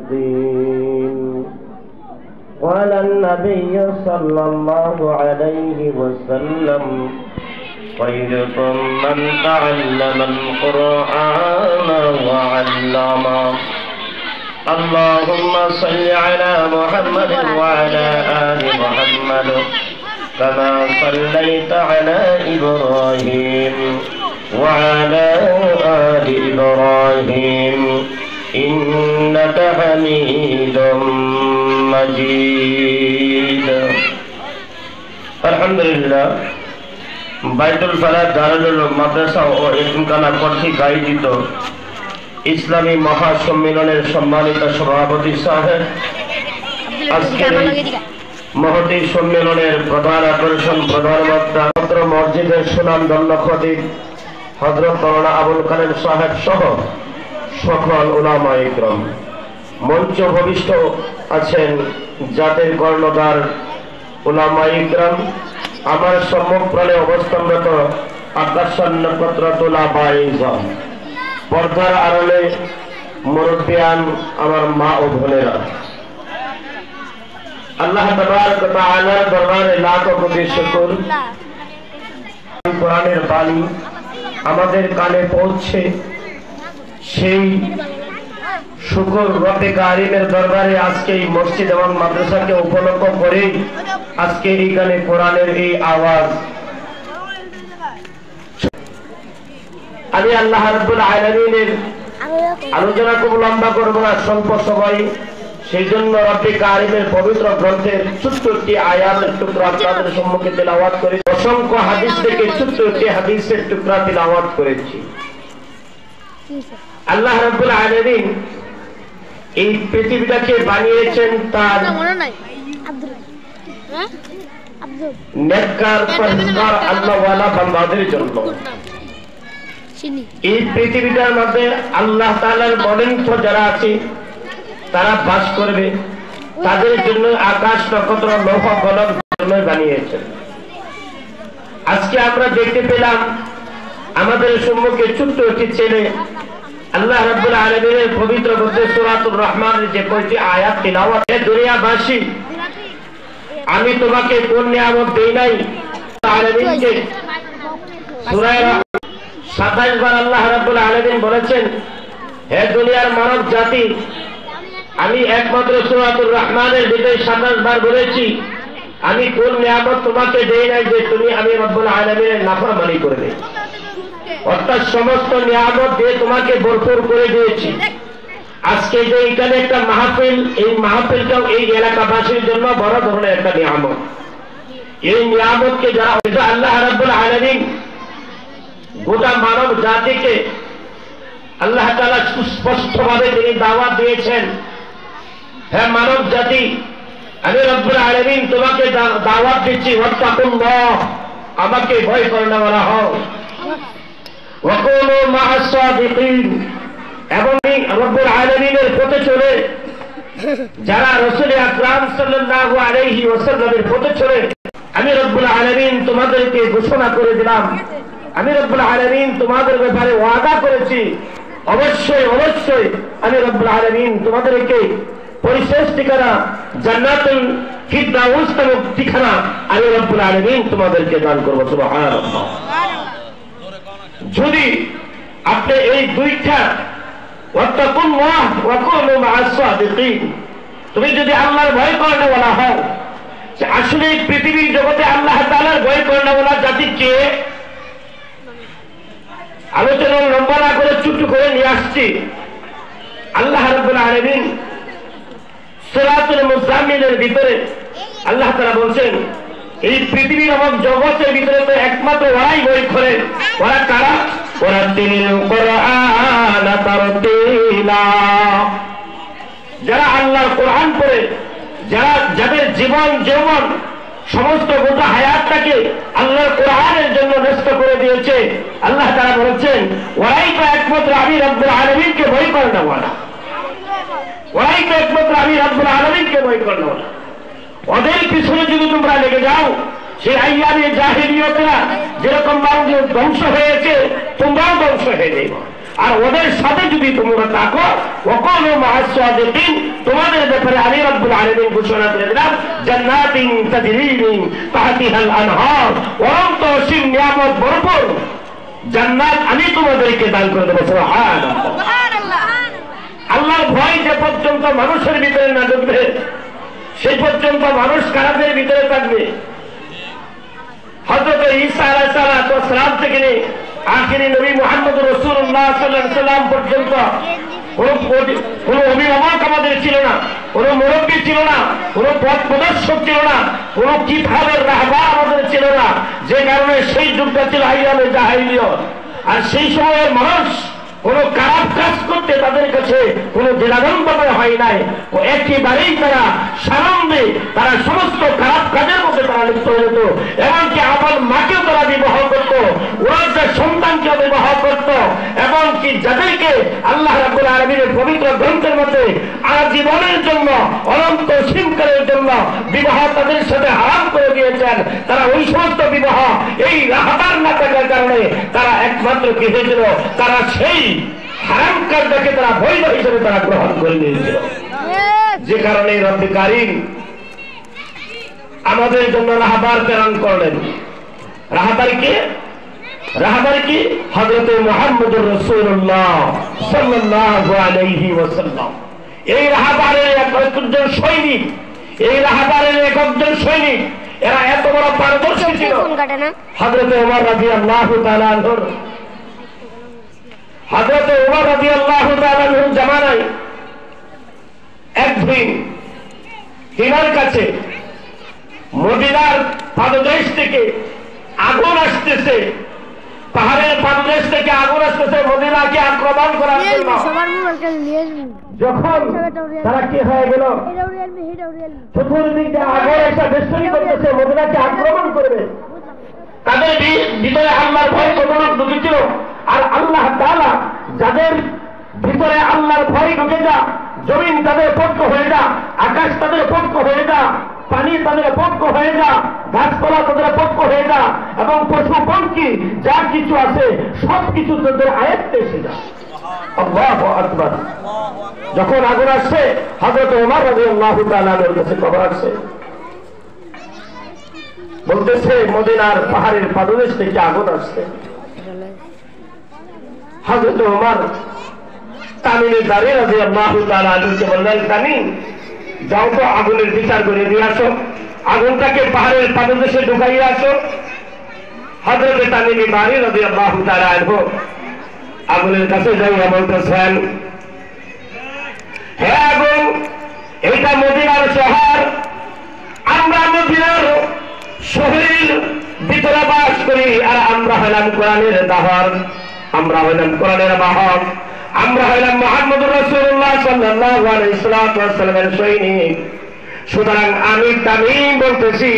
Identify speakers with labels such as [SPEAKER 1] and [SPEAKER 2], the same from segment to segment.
[SPEAKER 1] الدين. قال النبي صلى الله عليه وسلم: خيركم من تعلم القرآن وعلمه. اللهم صل على محمد وعلى آل محمد كما صليت على إبراهيم وعلى آل إبراهيم إنك حميد مجيد. الحمد لله. বাইতুল ফালাহ দারুল মাদ্রাসা ও এতিমখানা কর্তৃক আয়োজিত ইসলামী মহাসম্মেলনের সম্মানিত সভাপতি সাহেব, আজকের মহতী সম্মেলনের প্রধান আকর্ষণ, প্রধান বক্তা পত্র মসজিদের সুনামধন্য খতিব হযরত মাওলানা আবুল কালাম সাহেব সহ সকল উলামায়ে ইকরাম, মঞ্চ ভবিষ্ঠ আছেন জাতির কর্ণধার উলামায়ে ইকরাম, আমার সম্মুখপ্রাণে অবস্থানরত আকাশান নক্ষত্র তোলা ভাইজান, পর্দার আড়ালে মুরব্বিয়ান, আমার মা ও বোনেরা, আল্লাহ তাবারক ওয়া তাআলার দরবারে লাখো কোটি শুকর। কোরআনের বাণী আমাদের কানে পৌঁছে, সেই শুকর রব্বে কারিমের দরবারে আজকে এই মসজিদ এবং মাদ্রাসাকে উপলক্ষ করে আজকে এইখানে কোরআনের এই আওয়াজ। আমি আল্লাহ রাব্বুল আলামিনের আলোচনা খুব লম্বা করব না, স্বল্প সময়, সেই জন্য রব্বে কারিমের পবিত্র গ্রন্থের ছোট্ট একটি আয়াতের টুকরা আপনাদের সম্মুখে তেলাওয়াত করে, অসংখ্য হাদিস থেকে ছোট্ট একটি হাদিসের টুকরা তেলাওয়াত করেছি। আল্লাহ রাব্বুল আলামিন এই পৃথিবীটাকে বানিয়েছেন তার নেককার পরহেজগার আল্লাহওয়ালা বান্দাদের জন্য। এই পৃথিবীটার মধ্যে আল্লাহ তাআলার বরেণ্য যারা আছে তারা বাস করবে, তাদের জন্য আকাশ নক্ষত্র লৌহ কলম বানিয়েছেন। আজকে আমরা দেখতে পেলাম আমাদের সম্মুখে ছোট্ট একটি ছেলে আল্লাহ রাব্বুল আলামিনের পবিত্র গ্রন্থ সূরাতুর রহমানের যে কয়টি আয়াত তিলাওয়াত, হে দুনিয়াবাসী, আমি তোমাকে কোন নিয়ামত দেই নাই? আলামিনকে সূরা 27 বার আল্লাহ রাব্বুল আলামিন বলেছেন, হে দুনিয়ার মানব জাতি, আমি একমাত্র সূরাতুর রহমানের ভিতরে 27 বার বলেছি, আমি কোন নিয়ামত তোমাকে দেই নাই যে তুমি আমি রব্বুল আলামিনের নাফরমানি করবে। অর্থাৎ সমস্ত নিয়ামত দিয়ে তোমাকে ভরপুর করে দিয়েছি। আজকে যে এখানে একটা মাহফিল, এই মাহফিলটাও এই এলাকাবাসীর জন্য বড় ধরনের একটা নিয়ামত। এই নিয়ামতকে যারা আল্লাহ রাব্বুল আলামিন গোটা মানব জাতিকে আল্লাহ তাআলা সুস্পষ্টভাবে তিনি দাওয়াত দিয়েছেন, হে মানব জাতি, আমি রব্বুল আলামিন তোমাকে দাওয়াত দিচ্ছি, ওয়াত্তাকুল্লাহ, আমাকে ভয় করনেওয়ালা হও, ওয়াকুনু মা'আস সাদিকিন, এবং রব্বুল আলামিনের পথে চলে যারা রাসূল আকরাম সাল্লাল্লাহু আলাইহি ওয়াসাল্লামের পথে চলে, আমি রব্বুল আলামিন তোমাদেরকে ঘোষণা করে দিলাম, আমি রব্বুল আলামিন তোমাদের ব্যাপারে ওয়াদা করেছি, অবশ্যই অবশ্যই আমি রব্বুল আলামিন তোমাদেরকে পরিশেষ ঠিকানা জান্নাতুল ফিরদাউস নামক ঠিকানা আমি রব্বুল আলামিন তোমাদেরকে দান করব। সুবহানাল্লাহ। যদি আপনি এই দুইটা ওয়াত্তাকুল্লাহ ওয়া কুনু মা'আস সাদিকিন, তুমি যদি আল্লাহর ভয় করনেওয়ালা হও, আসলে এই পৃথিবীর জগতে আল্লাহ তাআলার ভয় করনেওয়ালা জাতি কে? আলোচনা লম্বা না করে ছোট্ট করে নিয়ে আসছি। আল্লাহ রাব্বুল আলামিন সূরাতুল মুজাম্মিলের ভিতরে আল্লাহ তাআলা বলছেন, এই পৃথিবীর এবং জগতের ভিতরে তো একমাত্র ওরাই বই করে। ওরা কারা? ওরা তিনিল কোরআন তারতিলা, যারা আল্লাহর কোরআন পড়ে, যারা যাদের জীবন যৌবন সমস্ত গোটা হায়াতটাকে আল্লাহর কোরআনের জন্য নষ্ট করে দিয়েছে, আল্লাহ তাআলা বলেছেন ওরাই তো একমাত্র আমি রব্বুল আলামিনকে ভয় করনেওয়ালা, ওরাই তো একমাত্র আমি রব্বুল আলামিনকে ভয় করনেওয়ালা। ওদের পিছনে যদি তোমরা লেগে যাও, সেই আইয়ামে জাহিলিয়তরা যেরকম মানুষ ধ্বংস হয়েছে, তোমরাও ধ্বংস হয়ে যাবে। আর ওদের সাথে যদি তোমরা থাকো ওয়াকুনু মা'আস সাদিকিন, তোমাদের ব্যাপারে আমি রব্বুল আলামিন ঘোষণা করে দিলাম জান্নাতিন তাজরি মিন তাহতিহাল আনহার, অনন্ত অসীম নিয়ামত ভরপুর জান্নাত আমি তোমাদেরকে দান করে দেব। সুবহানাল্লাহ। আল্লাহর ভয় যে পর্যন্ত মানুষের ভিতরে না ঢুকবে সেই পর্যন্ত মানুষ কারাদের ভিতরে থাকবে। হযরত ঈসা আলাইহিস সালাম থেকে নিয়ে আখিরি নবী মুহাম্মদ রাসূলুল্লাহ সাল্লাল্লাহু আলাইহি ওয়াসাল্লাম পর্যন্ত কোন অভিভাবক আমাদের ছিল না, কোন মুরব্বী ছিল না, কোন পথ প্রদর্শক ছিল না, কোন কিতাবের রাহবার আমাদের ছিল না, যে কারণে সেই যুগটা ছিল আইয়ামে জাহিলিয়ত। আর সেই সময়ের মানুষ কোন খারাপ কাজ করতে তাদের কাছে কোন দ্বিধাদ্বন্দ্ব হয় নাই, একেবারেই তারা সানন্দে তারা সমস্ত খারাপ কাজের মধ্যে তারা লিপ্ত হয়ে যেত। এমনকি আমার মাকেও তারা বিবাহ করত, ওনার সন্তানকে বিবাহ করত, এমনকি যাদেরকে আল্লাহ রাব্বুল আলামিনের পবিত্র গ্রন্থের মধ্যে আজীবনের জন্য অনন্ত শৃঙ্খলের জন্য বিবাহ তাদের সাথে হারাম করে দিয়েছেন, তারা ওই সমস্ত বিবাহ এই রাহবার না থাকার কারণে তারা একমাত্র কি হয়েছিল, তারা সেই হারাম কাজটাকে তারা বৈধ হিসেবে তারা গ্রহণ করে নিয়েছিল। যে কারণে রব্বুল কারীম আমাদের জন্য রাহবার প্রেরণ করলেন। রাহবার কি হযরত মুহাম্মদুর রাসূলুল্লাহ সাল্লাল্লাহু আলাইহি ওয়াসাল্লাম। এই রাহবারের একজন সৈনিক, এই রাহবারের একজন সৈনিক, এরা এত বড় পারদর্শী ছিল। হযরত ওমর রাদিয়াল্লাহু তাআলা আনহুর জামানায় একদিন তিনার কাছে মদিনার পাদদেশ থেকে আগুন আসতেছে, পাহাড়ের পাদদেশ থেকে আগুন আসতেছে মদিনাকে আক্রমণ করার জন্য। যখন তারা কি হয়ে গেল, চতুর্দিক দিয়ে আগুন একটা বেষ্টনী করতেছে, মদিনাকে আক্রমণ করবে। তাদের ভিতরে আল্লাহর ভয় কতটুকু ঢুকেছিল, আর আল্লাহ তাআলা যাদের ভিতরে আল্লাহর ভয় ঢুকে যা, জমিন তাদের পক্ষ হয়ে যা, আকাশ তাদের পক্ষ হয়ে যা, পানি তাদের পক্ষ হয়ে যা, গাছপালা তাদের পক্ষ হয়ে যা, এবং পশু পক্ষী যা কিছু আছে সবকিছু তাদের আয়ত্তে এসে যা। আল্লাহু আকবার। যখন আগুন আসছে হযরত ওমর রাদিয়াল্লাহু তাআলা এর কাছে খবর আসছে, বলতেছে মদিনার পাহাড়ের পাদদেশ থেকে আগুন আসছে। হযরত ওমর তামিমে দাঁড়িয়ে রাদিয়াল্লাহু তাআলা আনহুকে বললেন, তামিম যাও তো আগুনের বিচার করে দিয়ে আসো, আগুনটাকে পাহাড়ের পাদদেশে ঢুকাইয়ে আসো। হযরত তামিমে দাঁড়িয়ে রাদিয়াল্লাহু তাআলা আনহু আগুনের কাছে যাইয়া বলতেছেন, হে আগুন, এটা মদিনার শহর, আমরা মদিনার শহরের ভিতরে বাস করি, আর আমরা হলাম কোরআনের দাহর, আমরা হইলাম কোরআনের বাহক, আমরা হইলাম মুহাম্মদুর রাসূলুল্লাহ সাল্লাল্লাহু আলাইহি ওয়াসাল্লামের সৈনিক। সুতরাং আমি তামিম বলতেছি,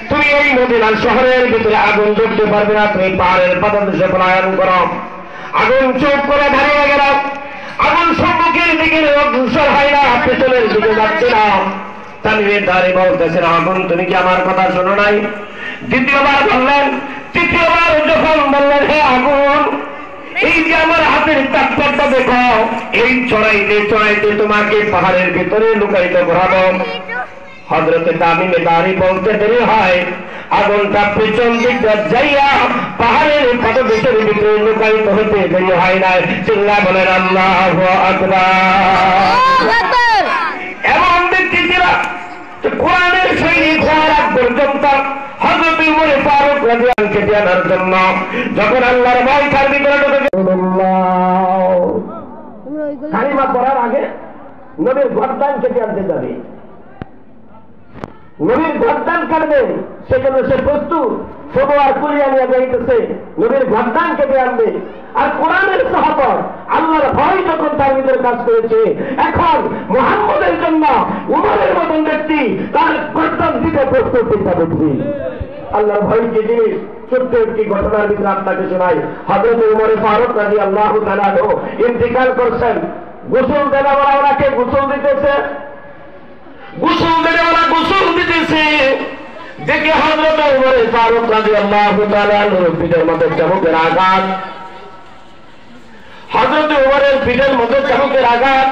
[SPEAKER 1] তুমি এই মদিনার শহরের ভিতরে আগুন ঢুকতে পারবে না, তুমি পাহাড়ের পাদদেশে পলায়ন করো। আগুন চোখ করে দাঁড়িয়ে গেল, আগুন সম্মুখের দিকে অগ্রসর হয় না, পেছনের দিকে যাচ্ছে না। তামিমের দাঁড়িয়ে বলতেছেন, আগুন তুমি কি আমার কথা শোনো নাই? দ্বিতীয়বার বললেন, তৃতীয়বার যখন বললেন, হে আগুন, এই যে আমার হাতের তাৎপর্য দেখো, এই চড়াইতে চড়াইতে তোমাকে পাহাড়ের ভিতরে লুকাইতে ঘোরাবো। হযরতে তামিমে দাঁড়ি বলতে দেরি হয়, আগুনটা পেছন দিকটা যাইয়া পাহাড়ের পাদদেশের ভিতরে লুকাইত হতে দেরি হয় না। চিল্লা বলেন আল্লাহু আকবার। এমন ব্যক্তি ছিল কোরআনের সৈনিক হওয়ার আগ পর্যন্ত হযরত ওমর ফারুক রাদিয়াল্লাহু আনহুকে আনার জন্য যখন আল্লাহর ভয় তার ভিতরে ঢুকে কালিমা পড়ার আগে নবীর গর্দান কেটে আনতে যাবে, নবীর গর্দান কাটবে, সেজন্য সে প্রস্তুত, তলোয়ার কুলিয়া নিয়ে যাইতেছে, নবীর গর্দান কেটে আনবে। আর কোরআনের সাহাবা আল্লাহর ভয় যখন তার ভিতরে কাজ করেছে, এখন মুহাম্মদের জন্য উমরের মতন ব্যক্তি তার গর্দান দিতে প্রস্তুত হিসাবে আল্লাহর ভয় কি জিনিস। ছোট্ট একটি ঘটনার ভিতরে আপনাকে শোনাই। হযরত ওমর ফারুক রাদিয়াল্লাহু তাআলা ইন্তিকাল করছেন, গোসল দেওয়ালা ওনাকে গোসল দিতেছে, গোসল দেওয়ালা গোসল দিতেছে দেখে হযরত ওমর ফারুক রাদিয়াল্লাহু তাআলা পিঠের মধ্যে চাবুকের আঘাত। হযরত ওমরের পিঠের মধ্যে চাবুকের আঘাত,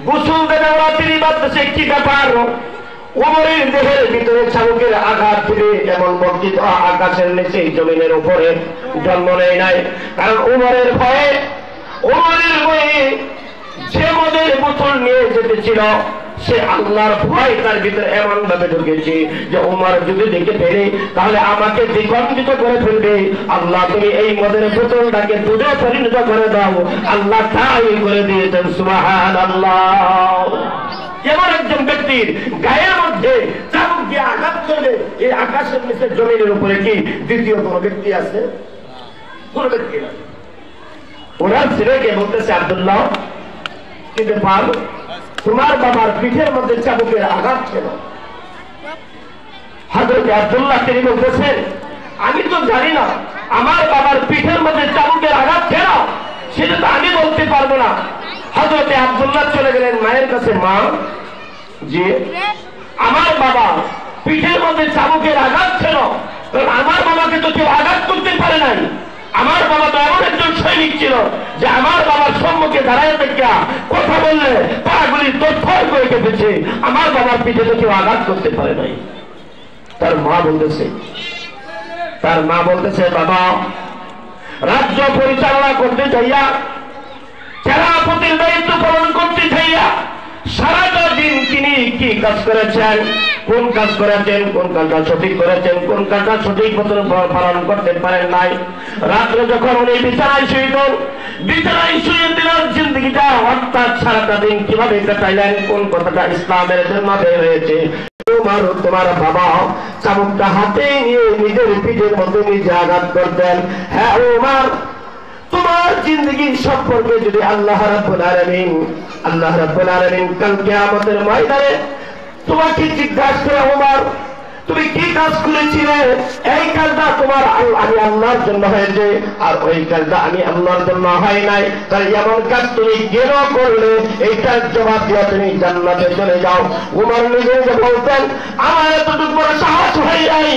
[SPEAKER 1] গোসল দেবে ওরা তিনি বাদছে কি ব্যাপার, ওমরের দেহের ভিতরে চাবুকের আঘাত দিবে এমন বর্ধিত আকাশের নিচে জমিনের উপরে জন্ম নেয় নাই। কারণ ওমরের ভয়ে, ওমরের ভয়ে যে মদের বোতল নিয়ে যেতেছিল সে আল্লাহর ভয় তার ভিতরে এমন ভাবে ঢুকেছে যে ওমর যদি দেখে ফেলে তাহলে আমাকে দ্বিগন্ধিত করে ফেলবে। আল্লাহ তুমি এই মদের বোতলটাকে দুধে পরিণত করে দাও। আল্লাহ তাই করে দিয়েছেন, সুবহানাল্লাহ। যেমন একজন ব্যক্তির গায়ের মধ্যে চাবুক দিয়ে আঘাত করলে এই আকাশের নিচে জমিনের উপরে কি দ্বিতীয় কোন ব্যক্তি আছে? কোন ব্যক্তি না। ওনার ছেলেকে বলতেছে, আব্দুল্লাহ কিন্তু পাল তোমার বাবার পিঠের মধ্যে চাবুকের আঘাত ছিল। হযরত আব্দুল্লাহ তিনি বলতেছেন, আমি তো জানি না আমার বাবার পিঠের মধ্যে চাবুকের আঘাত ছিল, সেটা তো আমি বলতে পারবো না। হযরত আব্দুল্লাহ চলে গেলেন মায়ের কাছে, মা যে আমার বাবা পিঠের মধ্যে চাবুকের আঘাত ছিল, কারণ আমার বাবাকে তো কেউ আঘাত করতে পারে নাই। আমার বাবা তো এমন একজন সৈনিক ছিল যে আমার বাবার সম্মুখে দাঁড়ায় দেখা কথা বললে পাগুলি তোর করে কেঁপেছে, আমার বাবার পিঠে তো কেউ আঘাত করতে পারে নাই। তার মা বলতেছে, বাবা রাজ্য পরিচালনা করতে চাইয়া, সেনাপতির দায়িত্ব পালন করতে চাইয়া সারাটা দিন তিনি কি কাজ করেছেন, কোন কাজ করেছেন, কোন কাজটা সঠিক করেছেন, কোন কাজটা সঠিক মতন পালন করতে পারেন নাই। রাত্রে যখন উনি বিছানায় শুয়ে দিনের জিন্দগিটা অর্থাৎ সারাটা দিন কিভাবে কাটাইলেন, কোন কথাটা ইসলামের জন্য বের হয়েছে। তোমার বাবা চাবুকটা হাতে নিয়ে নিজের পিঠের মধ্যে নিজে আঘাত করতেন। হ্যাঁ ওমর, তোমার জিন্দগি সম্পর্কে যদি আল্লাহ রাব্বুল আলামিন কাল কিয়ামতের ময়দানে তোমাকে জিজ্ঞাসা করে, ওমর তুমি কি কাজ করেছিলে, এই কাজটা তোমার আমি আল্লাহর জন্য হয়েছে আর ওই কাজটা আমি আল্লাহর জন্য হয় নাই, তাই এমন কাজ তুমি কেন করলে, এইটার জবাব দিয়ে তুমি জান্নাতে চলে যাও। ওমর নিজে বলতেন, আমার এতটুকু বড় সাহস হয় নাই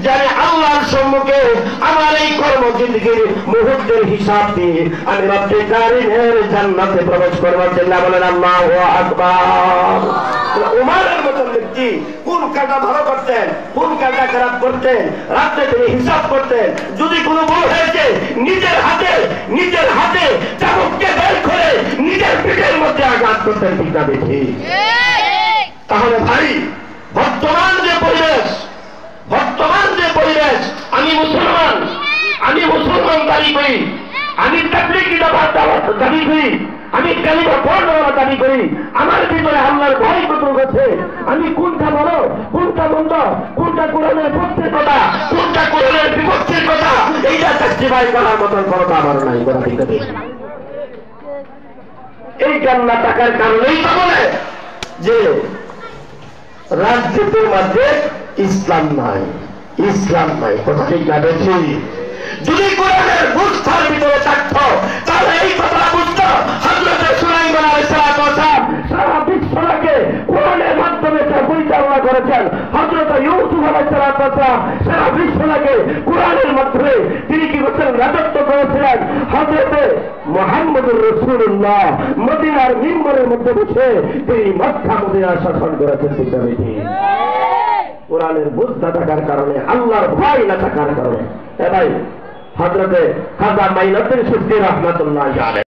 [SPEAKER 1] যে আমি আল্লাহর সম্মুখে আমার এই কর্মজিন্দগির মুহূর্তের হিসাব দিয়ে আমি রব্বে কারীমের জান্নাতে প্রবেশ করবার জন্য বলেন আল্লাহু আকবার। ওমরের মতন ব্যক্তি কোন কাজটা ভালো করতেন, কোন কাজটা খারাপ করতেন, রাত্রে তিনি হিসাব করতেন। যদি কোনো ভুল হয়েছে নিজের হাতে চাবুককে বের করে নিজের পিঠের মধ্যে আঘাত করতেন, ঠিক না বেশি? তাহলে ভাই বর্তমান যে পরিবেশ, আমি মুসলমান দাবি করি, আমি তাবলীগী দাবি করি, আমি কালিমা পড়ার দাবি করি, আমার ভিতরে আল্লাহর ভয় কত গেছে, আমি কোনটা বলো কোনটা বন্ধ, কোনটা কোরআনের পক্ষের কথা, কোনটা কোরআনের বিপক্ষের কথা, এইটা সাক্ষীবাই করার মতন ক্ষমতা আমার নাই। এই কান্না টাকার কারণেই তো বলে যে রাজনীতির মধ্যে ইসলাম নাই। কথা ঠিক না বেশি? যদি কোরআনের বুঝতার ভিতরে থাকতো তাহলে এই কথা বুঝতো হযরত সুলাইমান আলাইহিস সালাম সারা বিশ্বকে কোরআনের মাধ্যমে পরিচালনা করেছেন। হযরত ইউসুফ আলাইহিস সালাম সারা বিশ্বকে কোরআনের মাধ্যমে তিনি কি করছেন, রাজত্ব করেছিলেন। হযরত মুহাম্মদুর রাসূলুল্লাহ মদিনার মিম্বরের মধ্যে বসে তিনি মক্কা মদিনা শাসন করেছেন। ঠিক না বেশি? কোরআনের বুঝ না থাকার কারণে, আল্লাহর ভয় না থাকার কারণে। ভাই হযরতে খাজা মাইনুদ্দিন চিশতি রাহমাতুল্লাহ আলাইহি